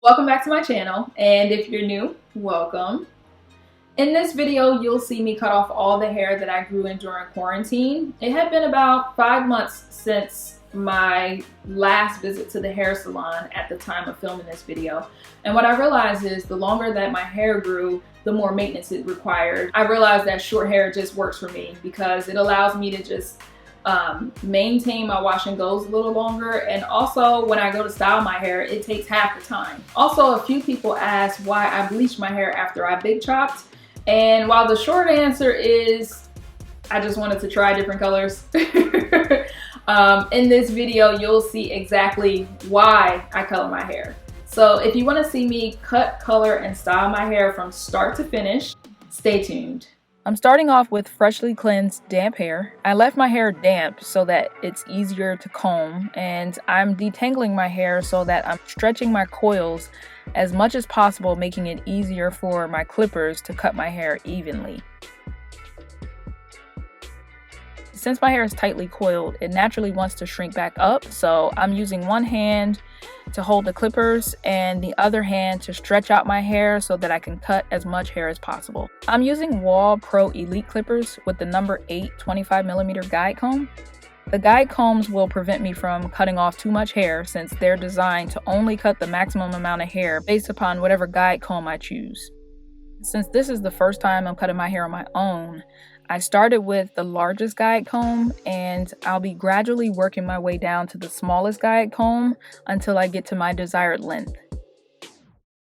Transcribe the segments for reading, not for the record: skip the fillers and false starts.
Welcome back to my channel, and if you're new, welcome. In this video, you'll see me cut off all the hair that I grew in during quarantine. It had been about 5 months since my last visit to the hair salon at the time of filming this video. And what I realized is the longer that my hair grew, the more maintenance it required. I realized that short hair just works for me because it allows me to just maintain my wash and goes a little longer, and also when I go to style my hair, it takes half the time. Also, a few people ask why I bleach my hair after I big chopped, and while the short answer is I just wanted to try different colors, in this video you'll see exactly why I color my hair. So if you want to see me cut, color, and style my hair from start to finish, stay tuned. I'm starting off with freshly cleansed damp hair. I left my hair damp so that it's easier to comb, and I'm detangling my hair so that I'm stretching my coils as much as possible, making it easier for my clippers to cut my hair evenly. Since my hair is tightly coiled, it naturally wants to shrink back up, so I'm using one hand to hold the clippers and the other hand to stretch out my hair so that I can cut as much hair as possible. I'm using Wahl Pro Elite clippers with the number 8 25mm guide comb. The guide combs will prevent me from cutting off too much hair since they're designed to only cut the maximum amount of hair based upon whatever guide comb I choose. Since this is the first time I'm cutting my hair on my own, I started with the largest guide comb, and I'll be gradually working my way down to the smallest guide comb until I get to my desired length.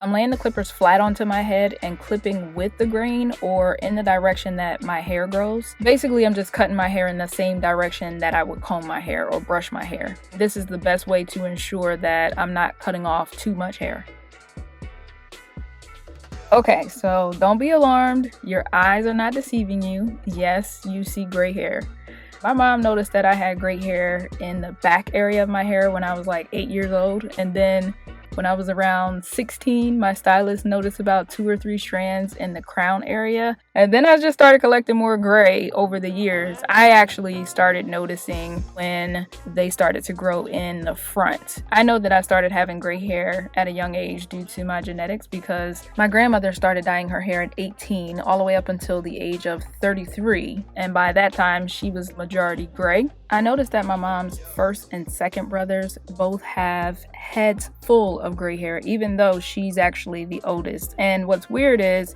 I'm laying the clippers flat onto my head and clipping with the grain or in the direction that my hair grows. Basically, I'm just cutting my hair in the same direction that I would comb my hair or brush my hair. This is the best way to ensure that I'm not cutting off too much hair. Okay, so don't be alarmed. Your eyes are not deceiving you. Yes, you see gray hair. My mom noticed that I had gray hair in the back area of my hair when I was like 8 years old, and then when I was around 16, my stylist noticed about 2 or 3 strands in the crown area. And then I just started collecting more gray over the years. I actually started noticing when they started to grow in the front. I know that I started having gray hair at a young age due to my genetics because my grandmother started dyeing her hair at 18 all the way up until the age of 33. And by that time, she was majority gray. I noticed that my mom's first and second brothers both have heads full of gray hair, even though she's actually the oldest. And what's weird is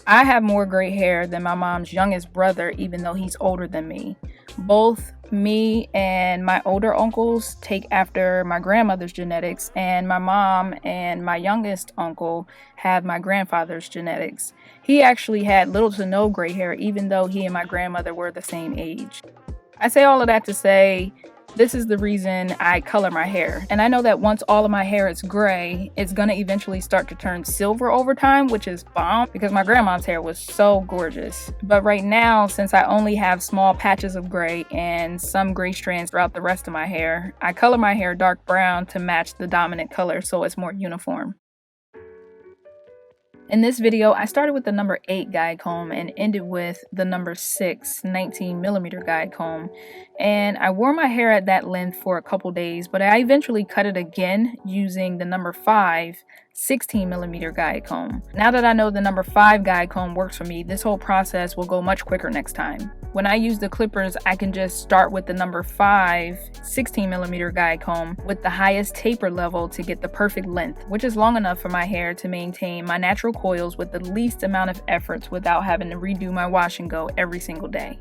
I have more gray hair than my mom's youngest brother, even though he's older than me. Both me and my older uncles take after my grandmother's genetics, and my mom and my youngest uncle have my grandfather's genetics. He actually had little to no gray hair, even though he and my grandmother were the same age. I say all of that to say this is the reason I color my hair. And I know that once all of my hair is gray, it's gonna eventually start to turn silver over time, which is bomb because my grandma's hair was so gorgeous. But right now, since I only have small patches of gray and some gray strands throughout the rest of my hair, I color my hair dark brown to match the dominant color so it's more uniform. In this video, I started with the number 8 guide comb and ended with the number 6 19mm guide comb. And I wore my hair at that length for a couple days, but I eventually cut it again using the number 5 16mm guide comb. Now that I know the number 5 guide comb works for me, this whole process will go much quicker next time. When I use the clippers, I can just start with the number 5 16mm guide comb with the highest taper level to get the perfect length, which is long enough for my hair to maintain my natural coils with the least amount of efforts without having to redo my wash and go every single day.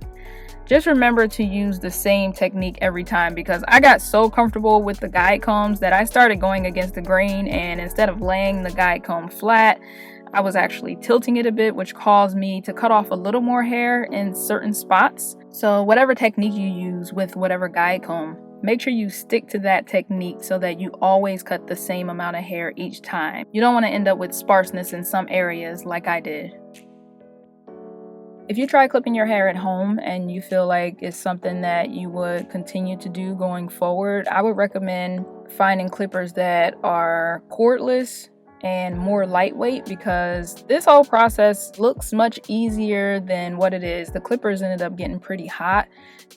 Just remember to use the same technique every time because I got so comfortable with the guide combs that I started going against the grain, and instead of laying the guide comb flat, I was actually tilting it a bit, which caused me to cut off a little more hair in certain spots. So whatever technique you use with whatever guide comb, make sure you stick to that technique so that you always cut the same amount of hair each time. You don't want to end up with sparseness in some areas like I did. If you try clipping your hair at home and you feel like it's something that you would continue to do going forward, I would recommend finding clippers that are cordless and more lightweight, because this whole process looks much easier than what it is. The clippers ended up getting pretty hot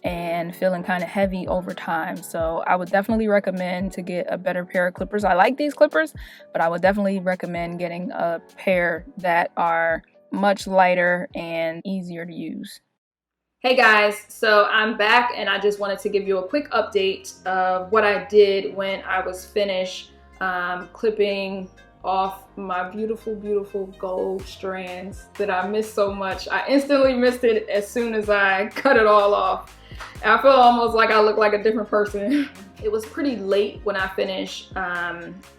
and feeling kind of heavy over time. So I would definitely recommend to get a better pair of clippers. I like these clippers, but I would definitely recommend getting a pair that are much lighter and easier to use. Hey guys, so I'm back and I just wanted to give you a quick update of what I did when I was finished clipping off my beautiful gold strands that I missed so much. I instantly missed it as soon as I cut it all off. I feel almost like I look like a different person. It was pretty late when I finished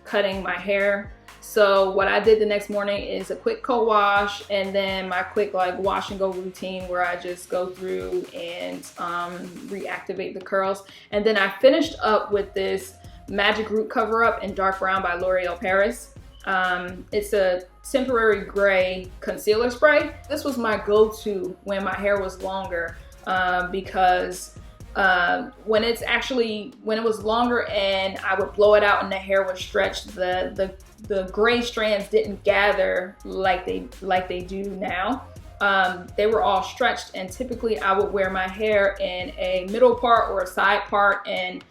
cutting my hair. So what I did the next morning is a quick co-wash and then my quick like wash and go routine where I just go through and reactivate the curls. And then I finished up with this Magic Root Cover Up in Dark Brown by L'Oreal Paris. It's a temporary gray concealer spray. This was my go-to when my hair was longer because when it was longer and I would blow it out and the hair was stretched, the gray strands didn't gather like they do now. They were all stretched, and typically I would wear my hair in a middle part or a side part, and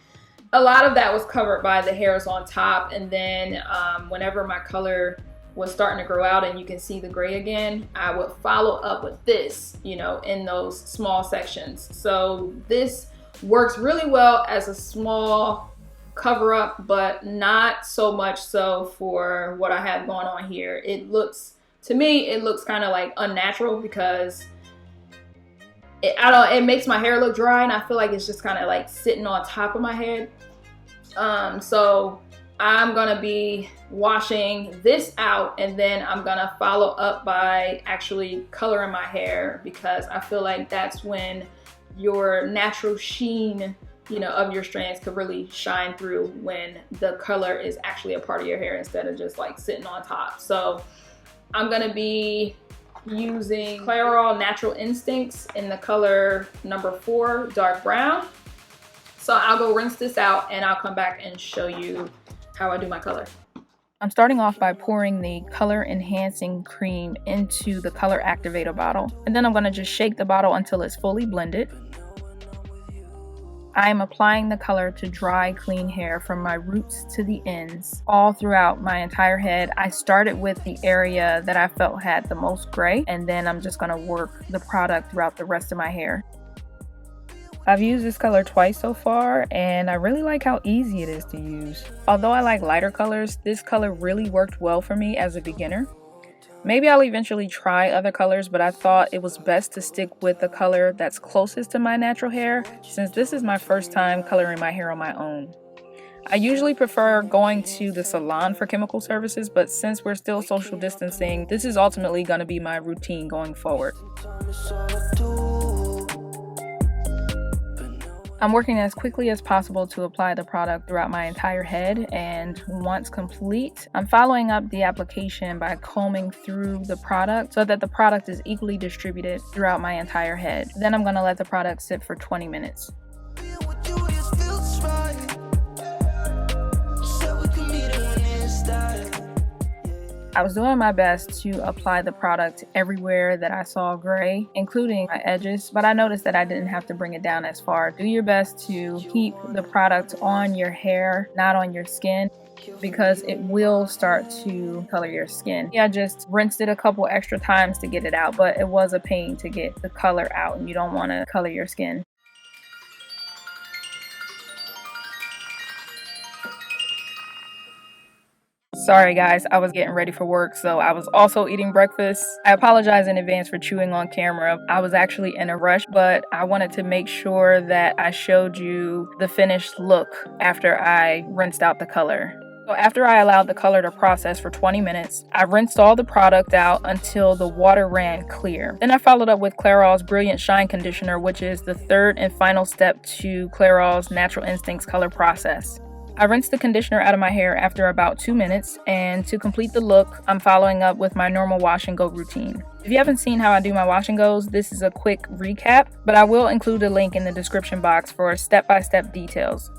a lot of that was covered by the hairs on top. And then whenever my color was starting to grow out and you can see the gray again, I would follow up with this, you know, in those small sections. So this works really well as a small cover up, but not so much so for what I have going on here. To me, it looks kind of like unnatural because it makes my hair look dry, and I feel like it's just kind of like sitting on top of my head. So I'm gonna be washing this out, and then I'm gonna follow up by actually coloring my hair, because I feel like that's when your natural sheen, you know, of your strands could really shine through, when the color is actually a part of your hair instead of just like sitting on top. So I'm gonna be using Clairol Natural Instincts in the color number 4, dark brown. So I'll go rinse this out and I'll come back and show you how I do my color. I'm starting off by pouring the color enhancing cream into the color activator bottle, and then I'm going to just shake the bottle until it's fully blended. I am applying the color to dry, clean hair from my roots to the ends, all throughout my entire head. I started with the area that I felt had the most gray, and then I'm just going to work the product throughout the rest of my hair. I've used this color twice so far, and I really like how easy it is to use. Although I like lighter colors, this color really worked well for me as a beginner. Maybe I'll eventually try other colors, but I thought it was best to stick with the color that's closest to my natural hair, since this is my first time coloring my hair on my own. I usually prefer going to the salon for chemical services, but since we're still social distancing, this is ultimately going to be my routine going forward. I'm working as quickly as possible to apply the product throughout my entire head, and once complete, I'm following up the application by combing through the product so that the product is equally distributed throughout my entire head. Then I'm going to let the product sit for 20 minutes. I was doing my best to apply the product everywhere that I saw gray, including my edges, but I noticed that I didn't have to bring it down as far. Do your best to keep the product on your hair, not on your skin, because it will start to color your skin. Yeah, I just rinsed it a couple extra times to get it out, but it was a pain to get the color out, and you don't want to color your skin. Sorry guys, I was getting ready for work, so I was also eating breakfast. I apologize in advance for chewing on camera. I was actually in a rush, but I wanted to make sure that I showed you the finished look after I rinsed out the color. So after I allowed the color to process for 20 minutes, I rinsed all the product out until the water ran clear. Then I followed up with Clairol's Brilliant Shine Conditioner, which is the third and final step to Clairol's Natural Instincts color process. I rinsed the conditioner out of my hair after about 2 minutes, and to complete the look, I'm following up with my normal wash and go routine. If you haven't seen how I do my wash and goes, this is a quick recap, but I will include a link in the description box for step-by-step details.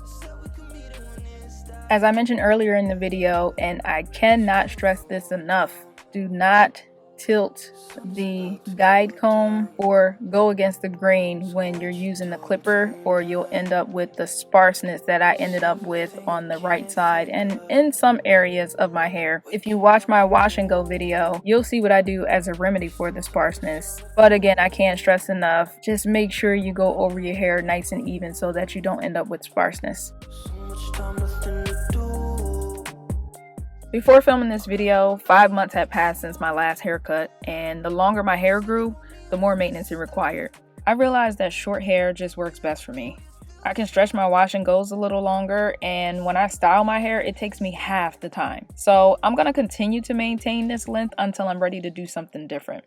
As I mentioned earlier in the video, and I cannot stress this enough, do not tilt the guide comb or go against the grain when you're using the clipper, or you'll end up with the sparseness that I ended up with on the right side and in some areas of my hair. If you watch my wash and go video, you'll see what I do as a remedy for the sparseness. But again, I can't stress enough, just make sure you go over your hair nice and even so that you don't end up with sparseness. Before filming this video, 5 months had passed since my last haircut, and the longer my hair grew, the more maintenance it required. I realized that short hair just works best for me. I can stretch my wash and goes a little longer, and when I style my hair, it takes me half the time. So I'm gonna continue to maintain this length until I'm ready to do something different.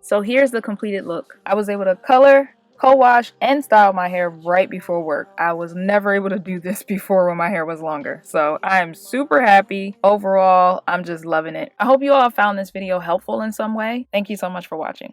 So here's the completed look. I was able to color, co-wash, and style my hair right before work. I was never able to do this before when my hair was longer. So I'm super happy. Overall, I'm just loving it. I hope you all found this video helpful in some way. Thank you so much for watching.